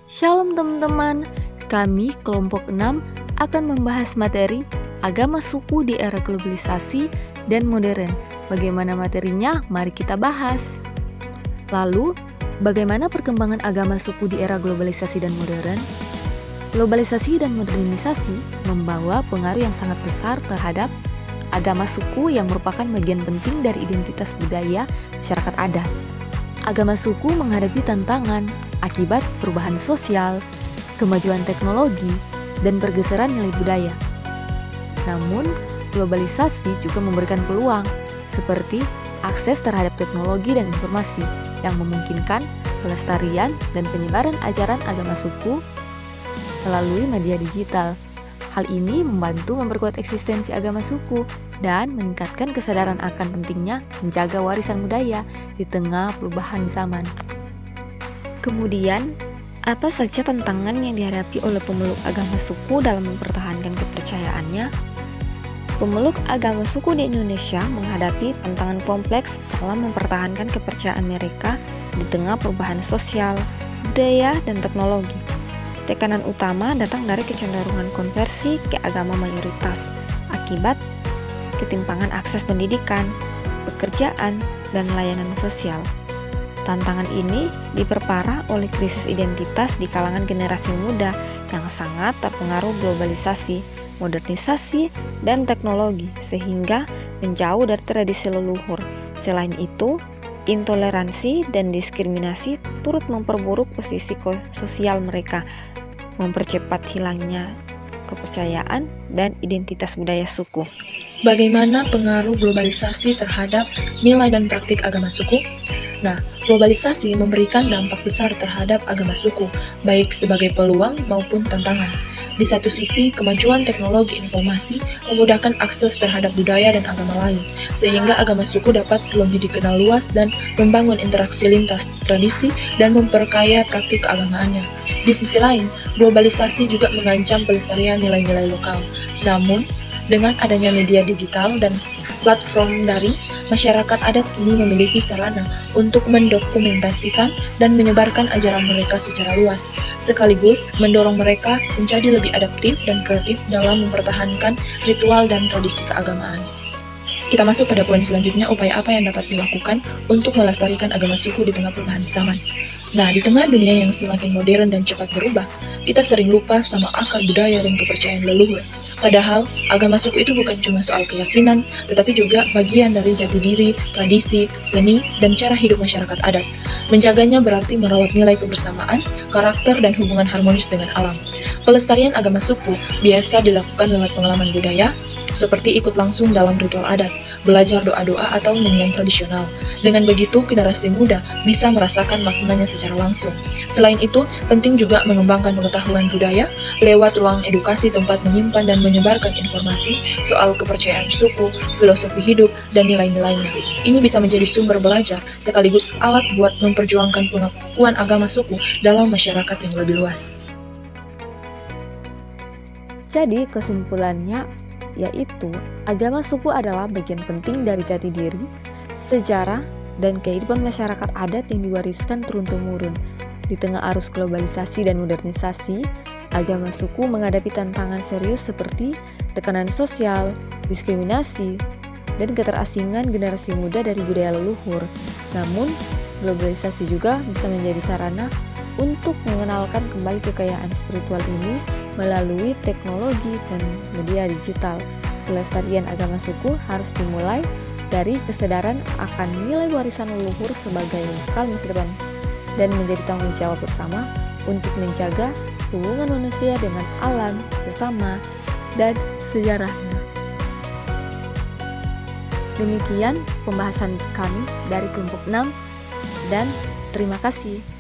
Shalom teman-teman, kami kelompok 6 akan membahas materi agama suku di era globalisasi dan modern. Bagaimana materinya? Mari kita bahas. Lalu, bagaimana perkembangan agama suku di era globalisasi dan modern? Globalisasi dan modernisasi membawa pengaruh yang sangat besar terhadap agama suku yang merupakan bagian penting dari identitas budaya masyarakat adat. Agama suku menghadapi tantangan akibat perubahan sosial, kemajuan teknologi, dan pergeseran nilai budaya. Namun, globalisasi juga memberikan peluang seperti akses terhadap teknologi dan informasi yang memungkinkan pelestarian dan penyebaran ajaran agama suku melalui media digital. Hal ini membantu memperkuat eksistensi agama suku dan meningkatkan kesadaran akan pentingnya menjaga warisan budaya di tengah perubahan zaman. Kemudian, apa saja tantangan yang dihadapi oleh pemeluk agama suku dalam mempertahankan kepercayaannya? Pemeluk agama suku di Indonesia menghadapi tantangan kompleks dalam mempertahankan kepercayaan mereka di tengah perubahan sosial, budaya, dan teknologi. Tekanan utama datang dari kecenderungan konversi ke agama mayoritas akibat ketimpangan akses pendidikan, pekerjaan, dan layanan sosial. Tantangan ini diperparah oleh krisis identitas di kalangan generasi muda yang sangat terpengaruh globalisasi, modernisasi, dan teknologi sehingga menjauh dari tradisi leluhur. Selain itu, intoleransi dan diskriminasi turut memperburuk posisi sosial mereka, mempercepat hilangnya kepercayaan dan identitas budaya suku. Bagaimana pengaruh globalisasi terhadap nilai dan praktik agama suku? Nah, globalisasi memberikan dampak besar terhadap agama suku, baik sebagai peluang maupun tantangan. Di satu sisi, kemajuan teknologi informasi memudahkan akses terhadap budaya dan agama lain, sehingga agama suku dapat lebih dikenal luas dan membangun interaksi lintas tradisi dan memperkaya praktik keagamaannya. Di sisi lain, globalisasi juga mengancam pelestarian nilai-nilai lokal. Namun, dengan adanya media digital dan platform daring, masyarakat adat kini memiliki sarana untuk mendokumentasikan dan menyebarkan ajaran mereka secara luas, sekaligus mendorong mereka menjadi lebih adaptif dan kreatif dalam mempertahankan ritual dan tradisi keagamaan. Kita masuk pada poin selanjutnya, upaya apa yang dapat dilakukan untuk melestarikan agama suku di tengah perubahan zaman. Nah, di tengah dunia yang semakin modern dan cepat berubah, kita sering lupa sama akar budaya dan kepercayaan leluhur. Padahal, agama suku itu bukan cuma soal keyakinan, tetapi juga bagian dari jati diri, tradisi, seni, dan cara hidup masyarakat adat. Menjaganya berarti merawat nilai kebersamaan, karakter, dan hubungan harmonis dengan alam. Pelestarian agama suku biasa dilakukan lewat pengalaman budaya, seperti ikut langsung dalam ritual adat, belajar doa-doa atau nyanyian tradisional. Dengan begitu, generasi muda bisa merasakan maknanya secara langsung. Selain itu, penting juga mengembangkan pengetahuan budaya lewat ruang edukasi tempat menyimpan dan menyebarkan informasi soal kepercayaan suku, filosofi hidup, dan nilai-nilainya. Ini bisa menjadi sumber belajar sekaligus alat buat memperjuangkan pengakuan agama suku dalam masyarakat yang lebih luas. Jadi, kesimpulannya yaitu agama suku adalah bagian penting dari jati diri, sejarah, dan kehidupan masyarakat adat yang diwariskan turun-temurun. Di tengah arus globalisasi dan modernisasi, agama suku menghadapi tantangan serius seperti tekanan sosial, diskriminasi, dan keterasingan generasi muda dari budaya leluhur. Namun, globalisasi juga bisa menjadi sarana untuk mengenalkan kembali kekayaan spiritual ini melalui teknologi dan media digital. Pelestarian agama suku harus dimulai dari kesadaran akan nilai warisan leluhur sebagai bekal masa depan dan menjadi tanggung jawab bersama untuk menjaga hubungan manusia dengan alam, sesama, dan sejarahnya. Demikian pembahasan kami dari kelompok 6 dan terima kasih.